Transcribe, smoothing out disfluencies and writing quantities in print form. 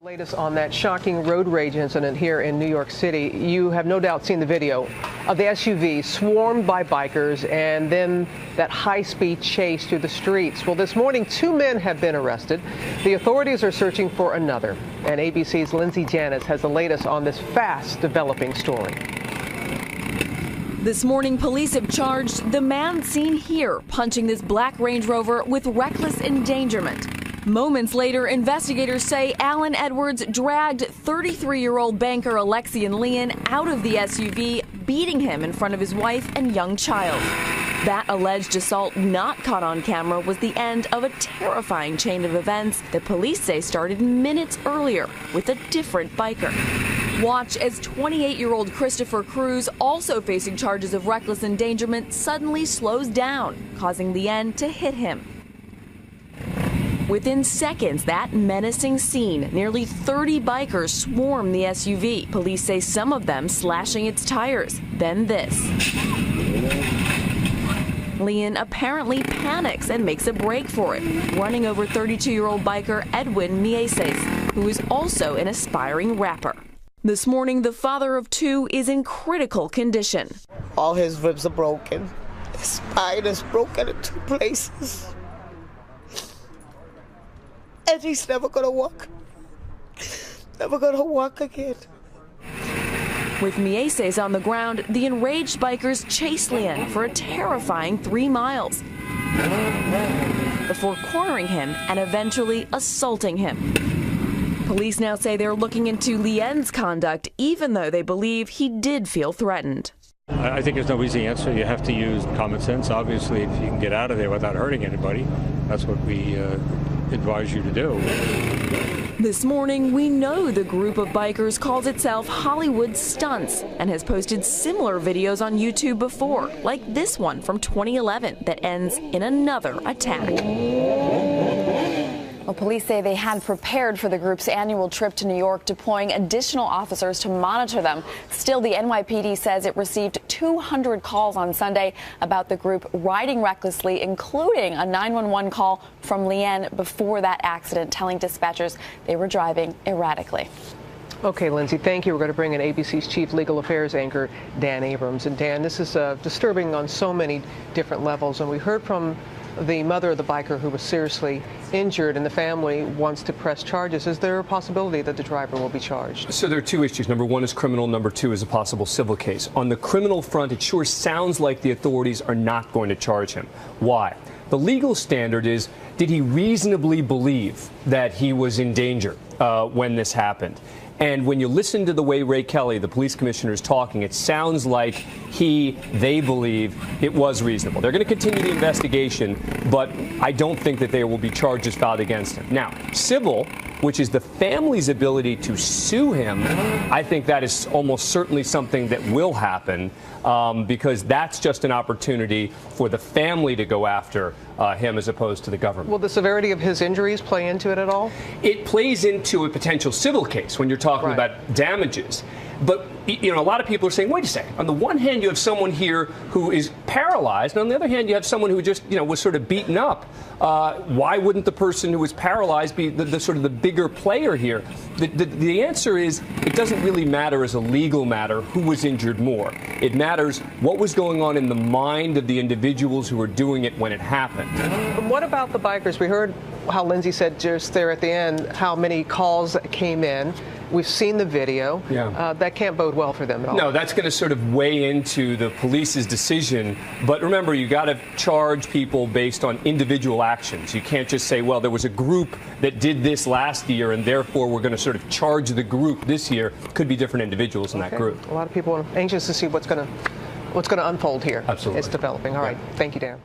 Latest on that shocking road rage incident here in New York City. You have no doubt seen the video of the SUV swarmed by bikers and then that high-speed chase through the streets. Well, this morning, 2 men have been arrested. The authorities are searching for another. And ABC's Lindsay Janis has the latest on this fast-developing story. This morning, police have charged the man seen here punching this black Range Rover with reckless endangerment. Moments later, investigators say Alan Edwards dragged 33-year-old banker Alexian Leon out of the SUV, beating him in front of his wife and young child. That alleged assault not caught on camera was the end of a terrifying chain of events that police say started minutes earlier with a different biker. Watch as 28-year-old Christopher Cruz, also facing charges of reckless endangerment, suddenly slows down, causing Leon to hit him. Within seconds, that menacing scene, nearly 30 bikers swarm the SUV. Police say some of them slashing its tires. Then this. Leon apparently panics and makes a break for it, running over 32-year-old biker Edwin Mieses, who is also an aspiring rapper. This morning, the father of 2 is in critical condition. All his ribs are broken. His spine is broken in 2 places. And he's never gonna walk. Never gonna walk again. With Mieses on the ground, the enraged bikers chase Leon for a terrifying 3 miles before cornering him and eventually assaulting him. Police now say they're looking into Leon's conduct, even though they believe he did feel threatened. I think there's no easy answer. You have to use common sense. Obviously, if you can get out of there without hurting anybody, that's what we advise you to do. This morning, we know the group of bikers calls itself Hollywood Stunts and has posted similar videos on YouTube before, like this one from 2011 that ends in another attack. Well, police say they had prepared for the group's annual trip to New York, deploying additional officers to monitor them. Still, the NYPD says it received 200 calls on Sunday about the group riding recklessly, including a 911 call from Leon before that accident, telling dispatchers they were driving erratically. Okay, Lindsay, thank you. We're going to bring in ABC's chief legal affairs anchor, Dan Abrams. And Dan, this is disturbing on so many different levels. And we heard from the mother of the biker who was seriously injured, and the family wants to press charges. Is there a possibility that the driver will be charged? So there are 2 issues. Number 1 is criminal. Number 2 is a possible civil case. On the criminal front, it sure sounds like the authorities are not going to charge him. Why? The legal standard is, did he reasonably believe that he was in danger when this happened? And when you listen to the way Ray Kelly, the police commissioner, is talking, it sounds like they believe it was reasonable. They're going to continue the investigation, but I don't think that there will be charges filed against him. Now, civil, which is the family's ability to sue him, I think that is almost certainly something that will happen, because that's just an opportunity for the family to go after him as opposed to the government. Will the severity of his injuries play into it at all? It plays into a potential civil case when you're talking about damages. But, you know, a lot of people are saying, wait a second. On the one hand, you have someone here who is paralyzed, and on the other hand, you have someone who just, was sort of beaten up. Why wouldn't the person who was paralyzed be the sort of the bigger player here? The answer is, it doesn't really matter as a legal matter who was injured more. It matters what was going on in the mind of the individuals who were doing it when it happened. What about the bikers? We heard how Lindsay said just there at the end how many calls came in. We've seen the video. Yeah. That can't bode well for them at all. No, that's going to sort of weigh into the police's decision. But remember, you got to charge people based on individual actions. You can't just say, well, there was a group that did this last year, and therefore we're going to sort of charge the group this year. Could be different individuals in that group. A lot of people are anxious to see what's going to unfold here. Absolutely. It's developing. All right. Thank you, Dan.